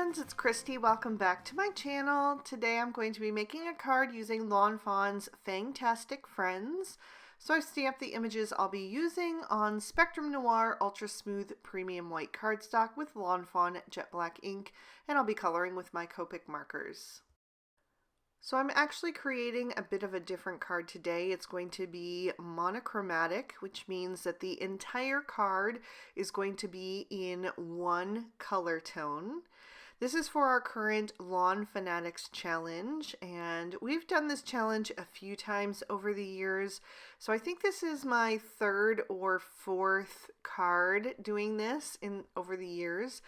friends, it's Christy. Welcome back to my channel. Today I'm going to be making a card using Lawn Fawn's Fangtastic Friends. So I stamped the images I'll be using on Spectrum Noir Ultra Smooth Premium White cardstock with Lawn Fawn Jet Black ink, and I'll be coloring with my Copic markers. So I'm actually creating a bit of a different card today. It's going to be monochromatic, which means that the entire card is going to be in one color tone. This is for our current Lawn Fanatics challenge, and we've done this challenge a few times over the years. So I think this is my third or fourth card doing this over the years.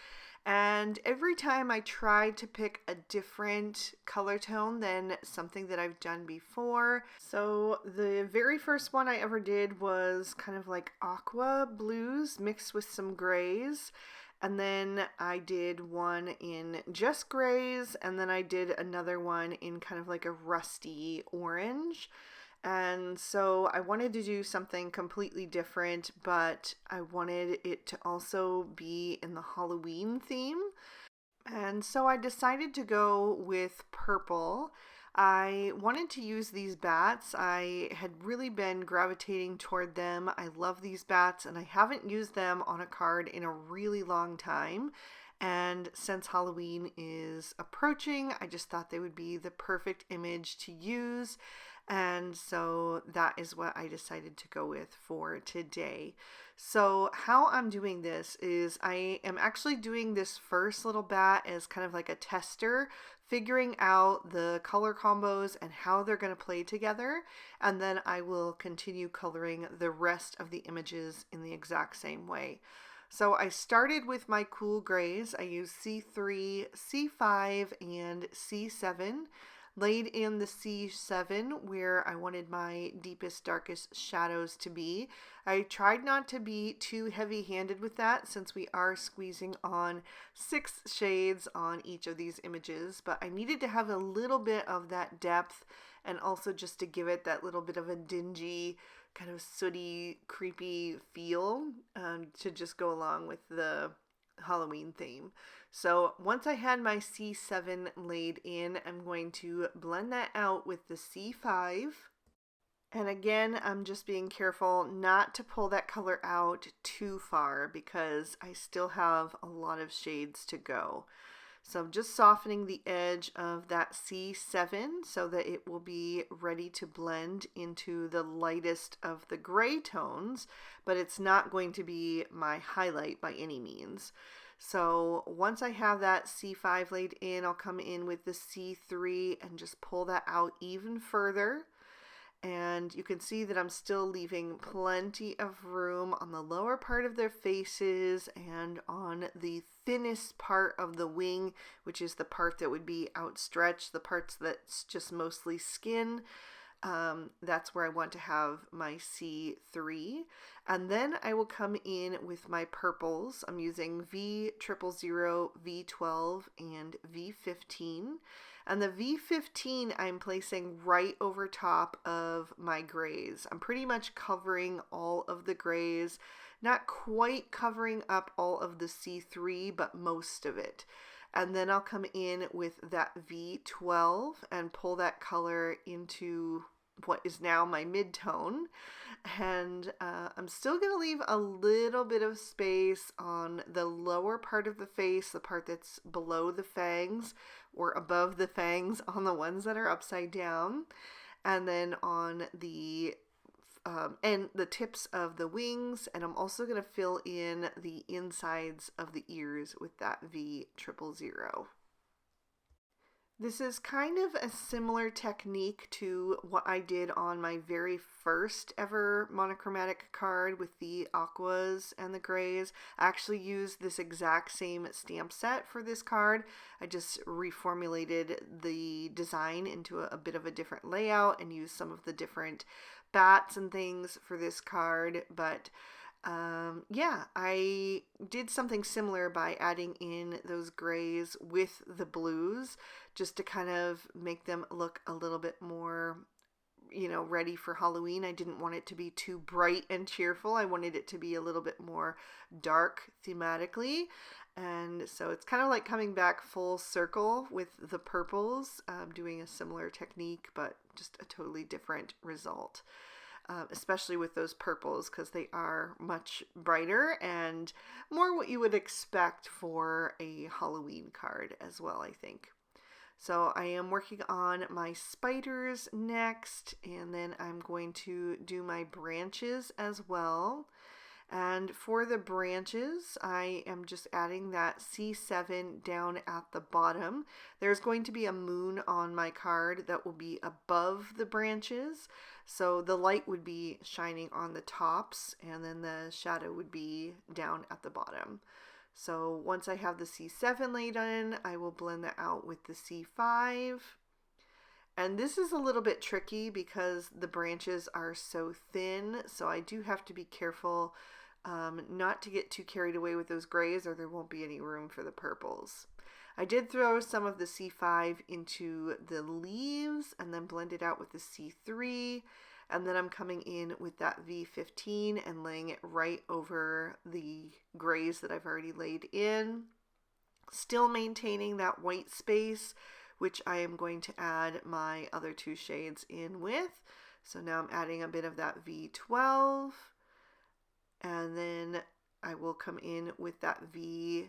And every time I try to pick a different color tone than something that I've done before. So the very first one I ever did was kind of like aqua blues mixed with some grays. And then I did one in just grays, and then I did another one in kind of like a rusty orange. And so I wanted to do something completely different, but I wanted it to also be in the Halloween theme. And so I decided to go with purple. I wanted to use these bats. I had really been gravitating toward them. I love these bats, and I haven't used them on a card in a really long time. And since Halloween is approaching, I just thought they would be the perfect image to use. And so that is what I decided to go with for today. So how I'm doing this is I am actually doing this first little bat as kind of like a tester, figuring out the color combos and how they're going to play together. And then I will continue coloring the rest of the images in the exact same way. So I started with my cool grays. I used C3, C5, and C7. Laid in the C7 where I wanted my deepest, darkest shadows to be. I tried not to be too heavy-handed with that since we are squeezing on 6 shades on each of these images, but I needed to have a little bit of that depth and also just to give it that little bit of a dingy, kind of sooty, creepy feel to just go along with the Halloween theme. So once I had my C7 laid in, I'm going to blend that out with the C5. And again, I'm just being careful not to pull that color out too far because I still have a lot of shades to go. So I'm just softening the edge of that C7 so that it will be ready to blend into the lightest of the gray tones, but it's not going to be my highlight by any means. So once I have that C5 laid in, I'll come in with the C3 and just pull that out even further. And you can see that I'm still leaving plenty of room on the lower part of their faces and on the thinnest part of the wing, which is the part that would be outstretched, the parts that's just mostly skin. That's where I want to have my C3. And then I will come in with my purples. I'm using V000, V12, and V15. And the V15 I'm placing right over top of my grays. I'm pretty much covering all of the grays, not quite covering up all of the C3, but most of it. And then I'll come in with that V12 and pull that color into what is now my mid-tone. And I'm still going to leave a little bit of space on the lower part of the face, the part that's below the fangs or above the fangs on the ones that are upside down. And then on the and the tips of the wings, and I'm also going to fill in the insides of the ears with that V000. This is kind of a similar technique to what I did on my very first ever monochromatic card with the aquas and the grays. I actually used this exact same stamp set for this card. I just reformulated the design into a bit of a different layout and used some of the different bats and things for this card, but yeah, I did something similar by adding in those grays with the blues just to kind of make them look a little bit more you know, ready for Halloween. I didn't want it to be too bright and cheerful. I wanted it to be a little bit more dark thematically. And so it's kind of like coming back full circle with the purples, doing a similar technique, but just a totally different result. Especially with those purples, because they are much brighter and more what you would expect for a Halloween card as well, I think. So I am working on my spiders next, and then I'm going to do my branches as well. And for the branches, I am just adding that C7 down at the bottom. There's going to be a moon on my card that will be above the branches. So the light would be shining on the tops, and then the shadow would be down at the bottom. So once I have the C7 laid in, I will blend that out with the C5. And this is a little bit tricky because the branches are so thin, so I do have to be careful not to get too carried away with those grays, or there won't be any room for the purples. I did throw some of the C5 into the leaves and then blend it out with the C3, and then I'm coming in with that V15 and laying it right over the grays that I've already laid in, still maintaining that white space, which I am going to add my other two shades in with. So now I'm adding a bit of that V12, and then I will come in with that V000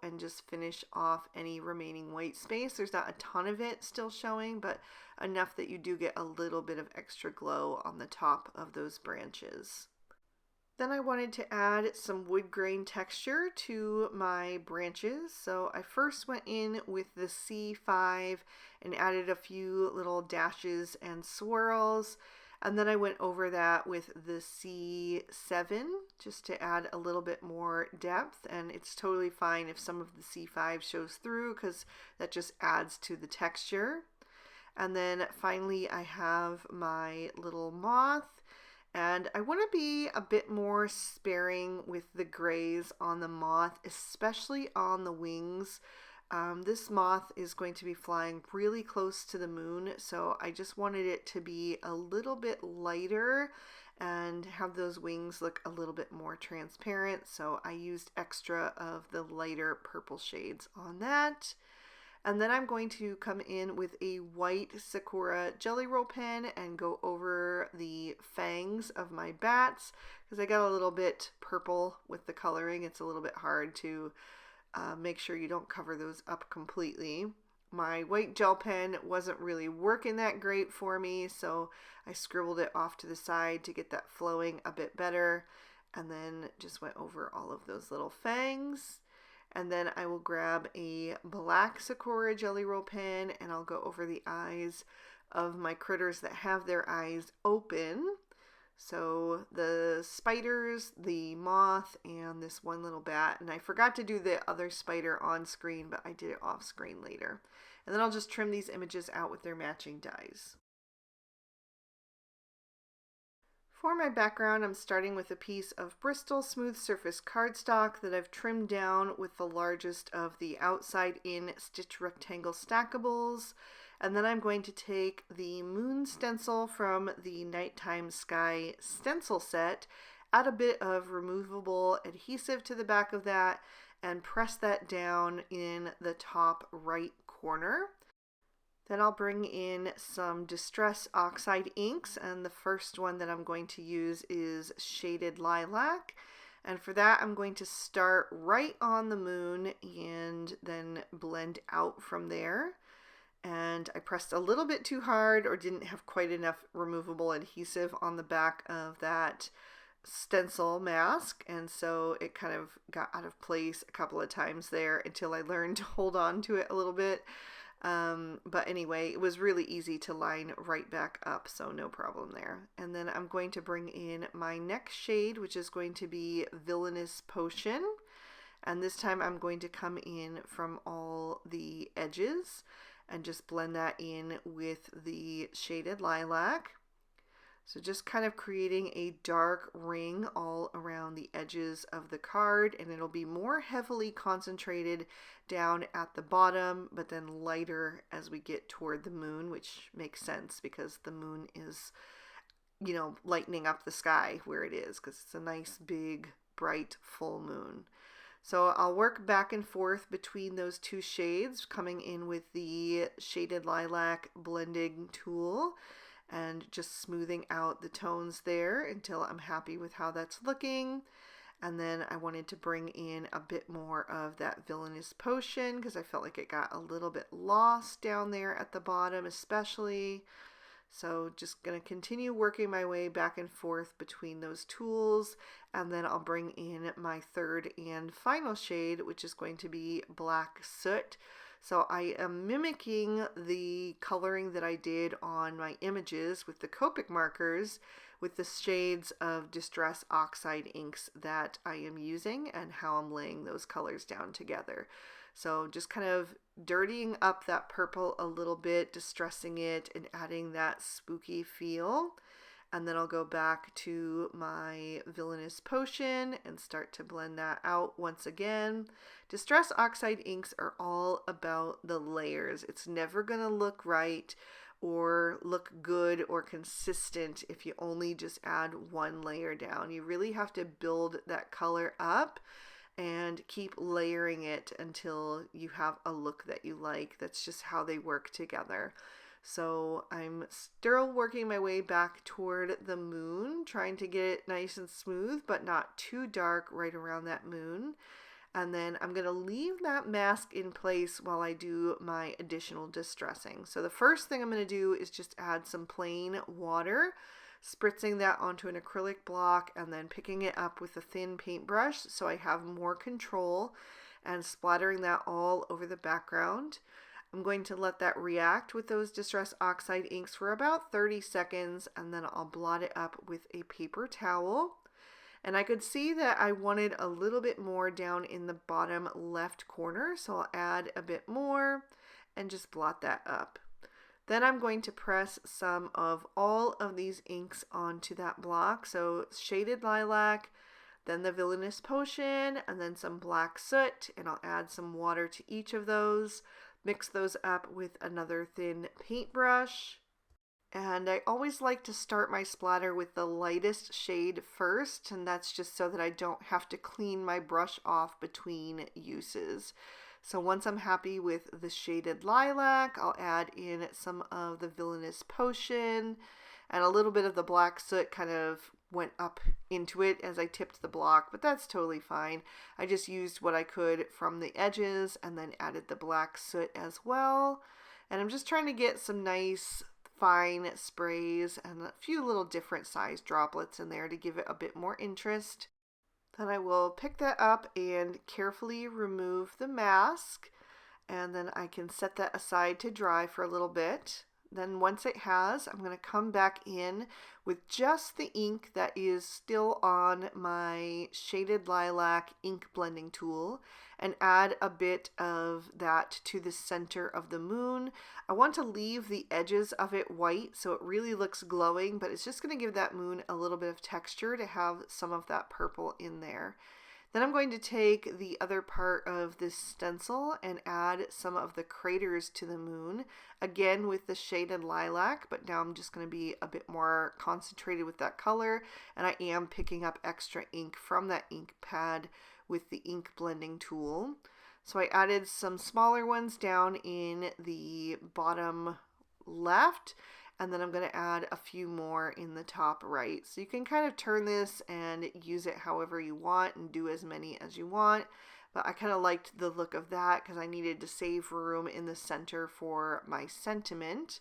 and just finish off any remaining white space. There's not a ton of it still showing, but enough that you do get a little bit of extra glow on the top of those branches. Then I wanted to add some wood grain texture to my branches. So I first went in with the C5 and added a few little dashes and swirls. And then I went over that with the C7 just to add a little bit more depth. And it's totally fine if some of the C5 shows through, because that just adds to the texture. And then finally I have my little moth. And I want to be a bit more sparing with the grays on the moth, especially on the wings. This moth is going to be flying really close to the moon, so I just wanted it to be a little bit lighter and have those wings look a little bit more transparent. So I used extra of the lighter purple shades on that. And then I'm going to come in with a white Sakura Jelly Roll pen and go over the fangs of my bats, because I got a little bit purple with the coloring. It's a little bit hard to make sure you don't cover those up completely. My white gel pen wasn't really working that great for me, so I scribbled it off to the side to get that flowing a bit better, and then just went over all of those little fangs. And then I will grab a black Sakura Jelly Roll pen and I'll go over the eyes of my critters that have their eyes open. So the spiders, the moth, and this one little bat. And I forgot to do the other spider on screen, but I did it off screen later. And then I'll just trim these images out with their matching dies. For my background, I'm starting with a piece of Bristol smooth surface cardstock that I've trimmed down with the largest of the outside in stitch rectangle stackables. And then I'm going to take the moon stencil from the Nighttime Sky stencil set, add a bit of removable adhesive to the back of that, and press that down in the top right corner. Then I'll bring in some Distress Oxide inks, and the first one that I'm going to use is Shaded Lilac. And for that, I'm going to start right on the moon and then blend out from there. And I pressed a little bit too hard or didn't have quite enough removable adhesive on the back of that stencil mask, and so it kind of got out of place a couple of times there until I learned to hold on to it a little bit. But anyway, it was really easy to line right back up, so no problem there. And then I'm going to bring in my next shade, which is going to be Villainous Potion. And this time I'm going to come in from all the edges and just blend that in with the Shaded Lilac. So just kind of creating a dark ring all around the edges of the card, and it'll be more heavily concentrated down at the bottom, but then lighter as we get toward the moon, which makes sense because the moon is, you know, lightening up the sky where it is, because it's a nice big bright full moon. So I'll work back and forth between those two shades, coming in with the Shaded Lilac blending tool and just smoothing out the tones there until I'm happy with how that's looking. And then I wanted to bring in a bit more of that Villainous Potion because I felt like it got a little bit lost down there at the bottom especially. So just going to continue working my way back and forth between those tools, and then I'll bring in my third and final shade, which is going to be Black Soot. So I am mimicking the coloring that I did on my images with the Copic markers with the shades of Distress Oxide inks that I am using and how I'm laying those colors down together. So just kind of dirtying up that purple a little bit, distressing it, and adding that spooky feel. And then I'll go back to my Villainous Potion and start to blend that out once again. Distress Oxide inks are all about the layers. It's never going to look right or look good or consistent if you only just add one layer down. You really have to build that color up and keep layering it until you have a look that you like. That's just how they work together. So I'm still working my way back toward the moon, trying to get it nice and smooth, but not too dark right around that moon. And then I'm going to leave that mask in place while I do my additional distressing. So the first thing I'm going to do is just add some plain water, spritzing that onto an acrylic block and then picking it up with a thin paintbrush so I have more control and splattering that all over the background. I'm going to let that react with those Distress Oxide inks for about 30 seconds and then I'll blot it up with a paper towel. And I could see that I wanted a little bit more down in the bottom left corner, so I'll add a bit more and just blot that up. Then I'm going to press some of all of these inks onto that block. So Shaded Lilac, then the Villainous Potion, and then some Black Soot, and I'll add some water to each of those. Mix those up with another thin paintbrush. And I always like to start my splatter with the lightest shade first, and that's just so that I don't have to clean my brush off between uses. So once I'm happy with the Shaded Lilac, I'll add in some of the Villainous Potion, and a little bit of the Black Soot kind of went up into it as I tipped the block, but that's totally fine. I just used what I could from the edges and then added the Black Soot as well. And I'm just trying to get some nice fine sprays and a few little different size droplets in there to give it a bit more interest. Then I will pick that up and carefully remove the mask, and then I can set that aside to dry for a little bit. Then once it has, I'm going to come back in with just the ink that is still on my Shaded Lilac ink blending tool and add a bit of that to the center of the moon. I want to leave the edges of it white so it really looks glowing, but it's just going to give that moon a little bit of texture to have some of that purple in there. Then I'm going to take the other part of this stencil and add some of the craters to the moon, again with the Shaded Lilac, but now I'm just going to be a bit more concentrated with that color, and I am picking up extra ink from that ink pad with the ink blending tool. So I added some smaller ones down in the bottom left, and then I'm going to add a few more in the top right. So you can kind of turn this and use it however you want and do as many as you want. But I kind of liked the look of that because I needed to save room in the center for my sentiment.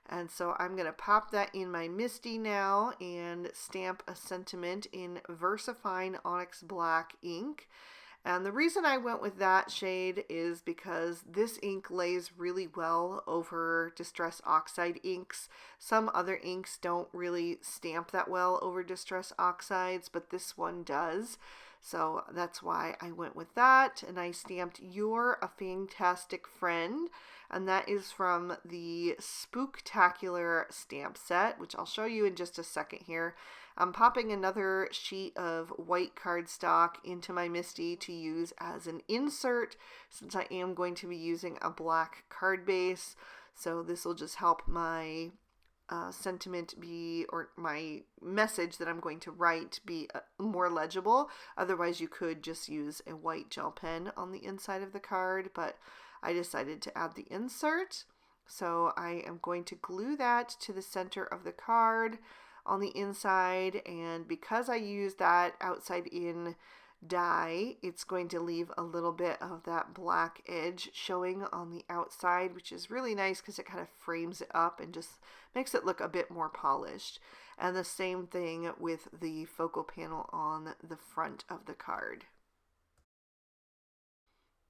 And so I'm going to pop that in my Misty now and stamp a sentiment in VersaFine Onyx Black ink. And the reason I went with that shade is because this ink lays really well over Distress Oxide inks. Some other inks don't really stamp that well over Distress Oxides, but this one does. So that's why I went with that. And I stamped You're a Fangtastic Friend. And that is from the Spooktacular stamp set, which I'll show you in just a second here. I'm popping another sheet of white cardstock into my MISTI to use as an insert, since I am going to be using a black card base. So this will just help my sentiment be, or my message that I'm going to write be more legible. Otherwise you could just use a white gel pen on the inside of the card, but I decided to add the insert. So I am going to glue that to the center of the card on the inside, and because I use that outside in die, it's going to leave a little bit of that black edge showing on the outside, which is really nice because it kind of frames it up and just makes it look a bit more polished. And the same thing with the focal panel on the front of the card.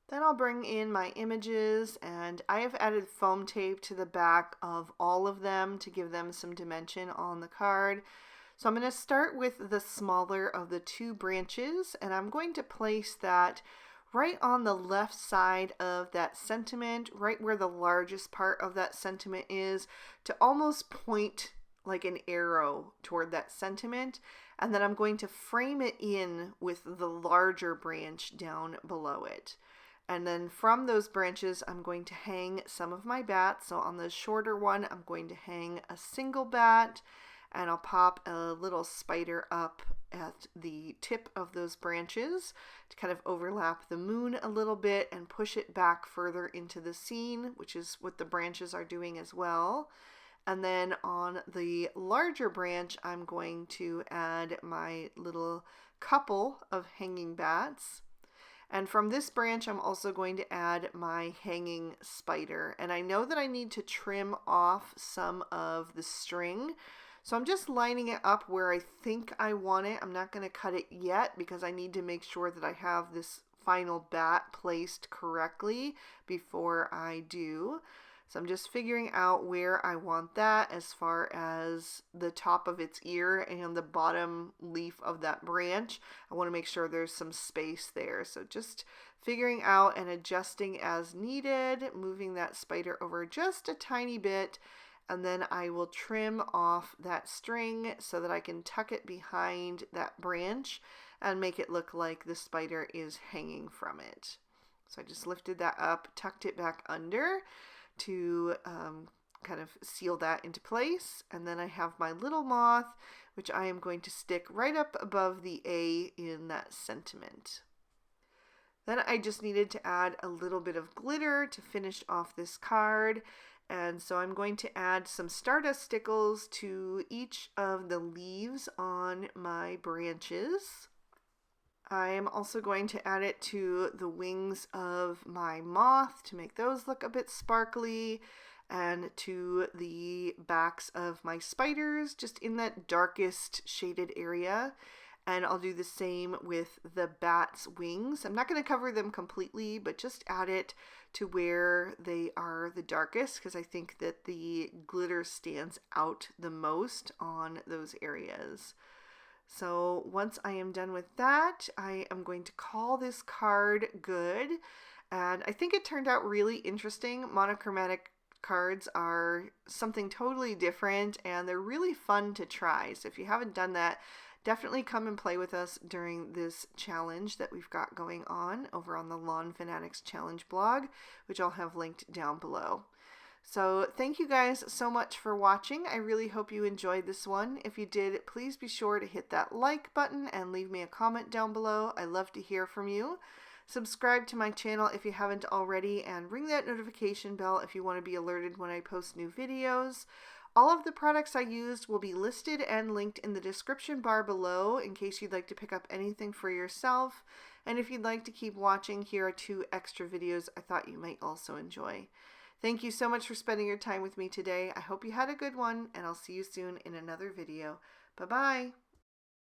Then I'll bring in my images, and I have added foam tape to the back of all of them to give them some dimension on the card. So I'm going to start with the smaller of the two branches, and I'm going to place that right on the left side of that sentiment, right where the largest part of that sentiment is, to almost point like an arrow toward that sentiment. And then I'm going to frame it in with the larger branch down below it. And then from those branches, I'm going to hang some of my bats. So on the shorter one, I'm going to hang a single bat, and I'll pop a little spider up at the tip of those branches to kind of overlap the moon a little bit and push it back further into the scene, which is what the branches are doing as well. And then on the larger branch, I'm going to add my little couple of hanging bats. And from this branch, I'm also going to add my hanging spider. And I know that I need to trim off some of the string, so I'm just lining it up where I think I want it. I'm not going to cut it yet because I need to make sure that I have this final bat placed correctly before I do. So I'm just figuring out where I want that as far as the top of its ear and the bottom leaf of that branch. I want to make sure there's some space there. So just figuring out and adjusting as needed, moving that spider over just a tiny bit, and then I will trim off that string so that I can tuck it behind that branch and make it look like the spider is hanging from it. So I just lifted that up, tucked it back under to kind of seal that into place. And then I have my little moth, which I am going to stick right up above the A in that sentiment. Then I just needed to add a little bit of glitter to finish off this card. And so I'm going to add some Stardust stickles to each of the leaves on my branches. I am also going to add it to the wings of my moth to make those look a bit sparkly, and to the backs of my spiders, just in that darkest shaded area. And I'll do the same with the bat's wings. I'm not going to cover them completely, but just add it to where they are the darkest, because I think that the glitter stands out the most on those areas. So once I am done with that, I am going to call this card good. And I think it turned out really interesting. Monochromatic cards are something totally different, and they're really fun to try. So if you haven't done that, definitely come and play with us during this challenge that we've got going on over on the Lawn Fanatics Challenge blog, which I'll have linked down below. So thank you guys so much for watching. I really hope you enjoyed this one. If you did, please be sure to hit that like button and leave me a comment down below. I love to hear from you. Subscribe to my channel if you haven't already, and ring that notification bell if you want to be alerted when I post new videos. All of the products I used will be listed and linked in the description bar below in case you'd like to pick up anything for yourself. And if you'd like to keep watching, here are 2 extra videos I thought you might also enjoy. Thank you so much for spending your time with me today. I hope you had a good one, and I'll see you soon in another video. Bye-bye.